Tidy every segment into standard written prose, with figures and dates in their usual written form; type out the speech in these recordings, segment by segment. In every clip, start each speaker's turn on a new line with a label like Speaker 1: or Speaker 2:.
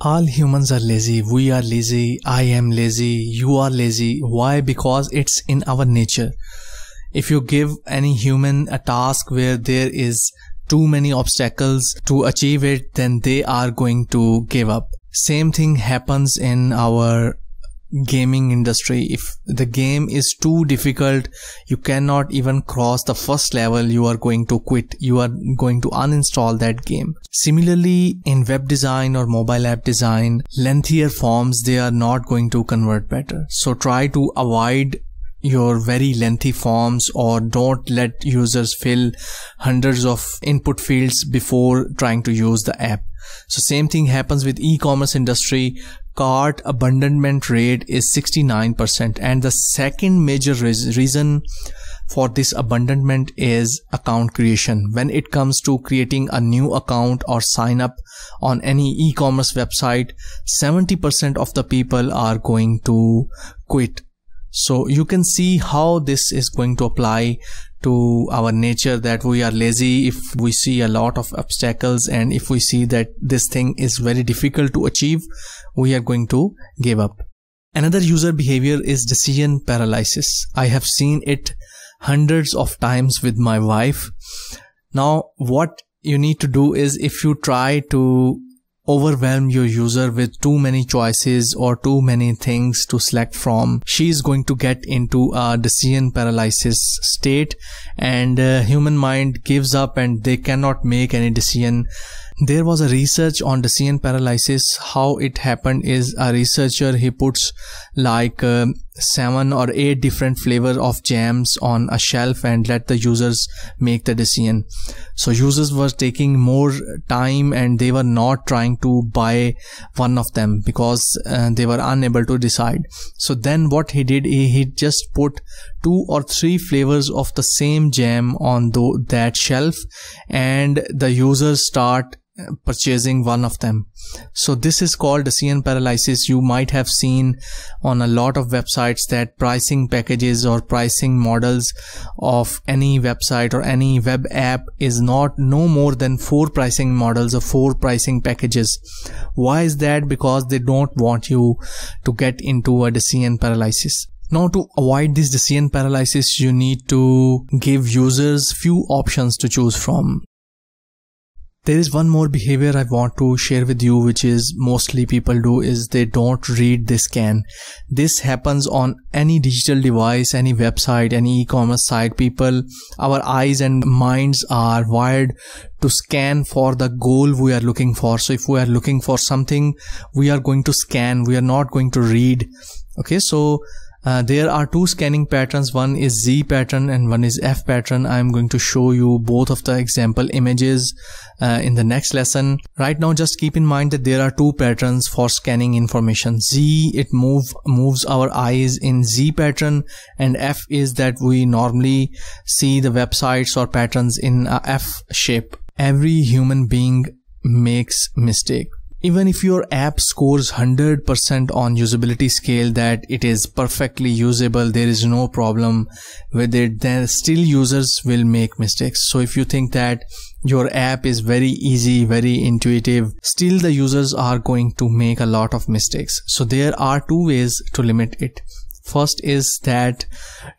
Speaker 1: All humans are lazy. We are lazy. I am lazy. You are lazy. Why? Because it's in our nature. If you give any human a task where there is too many obstacles to achieve it, then they are going to give up. Same thing happens in our gaming industry. If the game is too difficult, you cannot even cross the first level, you are going to quit. You are going to uninstall that game. Similarly, in web design or mobile app design, lengthier forms, they are not going to convert better. So try to avoid your very lengthy forms, or don't let users fill hundreds of input fields before trying to use the app. So same thing happens with e-commerce industry. Cart abandonment rate is 69%, and the second major reason for this abandonment is account creation. When it comes to creating a new account or sign up on any e-commerce website, 70% of the people are going to quit. So you can see how this is going to apply to our nature, that we are lazy if we see a lot of obstacles, and if we see that this thing is very difficult to achieve, we are going to give up. Another user behavior is decision paralysis. I have seen it hundreds of times with my wife. Now what you need to do is, if you try to overwhelm your user with too many choices or too many things to select from, she is going to get into a decision paralysis state, and human mind gives up and they cannot make any decision. There was a research on decision paralysis. How it happened is, a researcher, he puts like 7 or 8 different flavors of jams on a shelf and let the users make the decision. So users were taking more time and they were not trying to buy one of them because they were unable to decide. So then what he did, he just put 2 or 3 flavors of the same jam on that shelf, and the users start purchasing one of them. So this is called decision paralysis. You might have seen on a lot of websites that pricing packages or pricing models of any website or any web app is no more than 4 pricing models or 4 pricing packages. Why is that? Because they don't want you to get into a decision paralysis. Now, to avoid this decision paralysis, you need to give users few options to choose from. There is one more behavior I want to share with you, which is mostly people do, is they don't read, they scan. This happens on any digital device, any website, any e-commerce site. People, our eyes and minds are wired to scan for the goal we are looking for. So if we are looking for something, we are going to scan, we are not going to read. Okay, so there are 2 scanning patterns. One is Z pattern and one is F pattern. I am going to show you both of the example images in the next lesson. Right now, just keep in mind that there are 2 patterns for scanning information. Z, it moves our eyes in Z pattern, and F is that we normally see the websites or patterns in a F shape. Every human being makes mistake. Even if your app scores 100% on usability scale, that it is perfectly usable, there is no problem with it, then still users will make mistakes. So if you think that your app is very easy, very intuitive, still the users are going to make a lot of mistakes. So there are 2 ways to limit it. First is that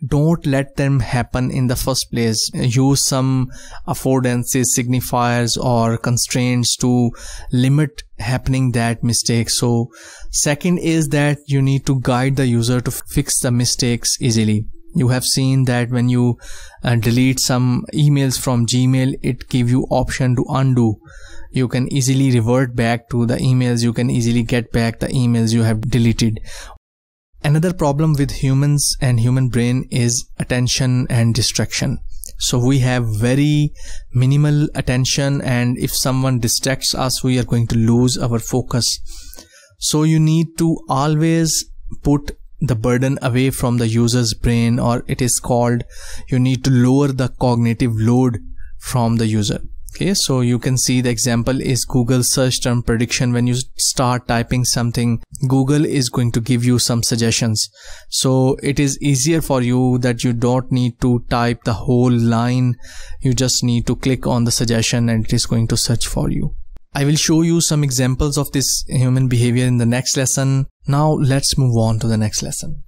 Speaker 1: don't let them happen in the first place. Use some affordances, signifiers or constraints to limit happening that mistake. So second is that you need to guide the user to fix the mistakes easily. You have seen that when you delete some emails from Gmail, it gives you option to undo. You can easily revert back to the emails. You can easily get back the emails you have deleted. Another problem with humans and human brain is attention and distraction. So we have very minimal attention, and if someone distracts us, we are going to lose our focus. So you need to always put the burden away from the user's brain, or it is called, you need to lower the cognitive load from the user. Okay, so you can see the example is Google search term prediction. When you start typing something, Google is going to give you some suggestions. So it is easier for you that you don't need to type the whole line. You just need to click on the suggestion and it is going to search for you. I will show you some examples of this human behavior in the next lesson. Now let's move on to the next lesson.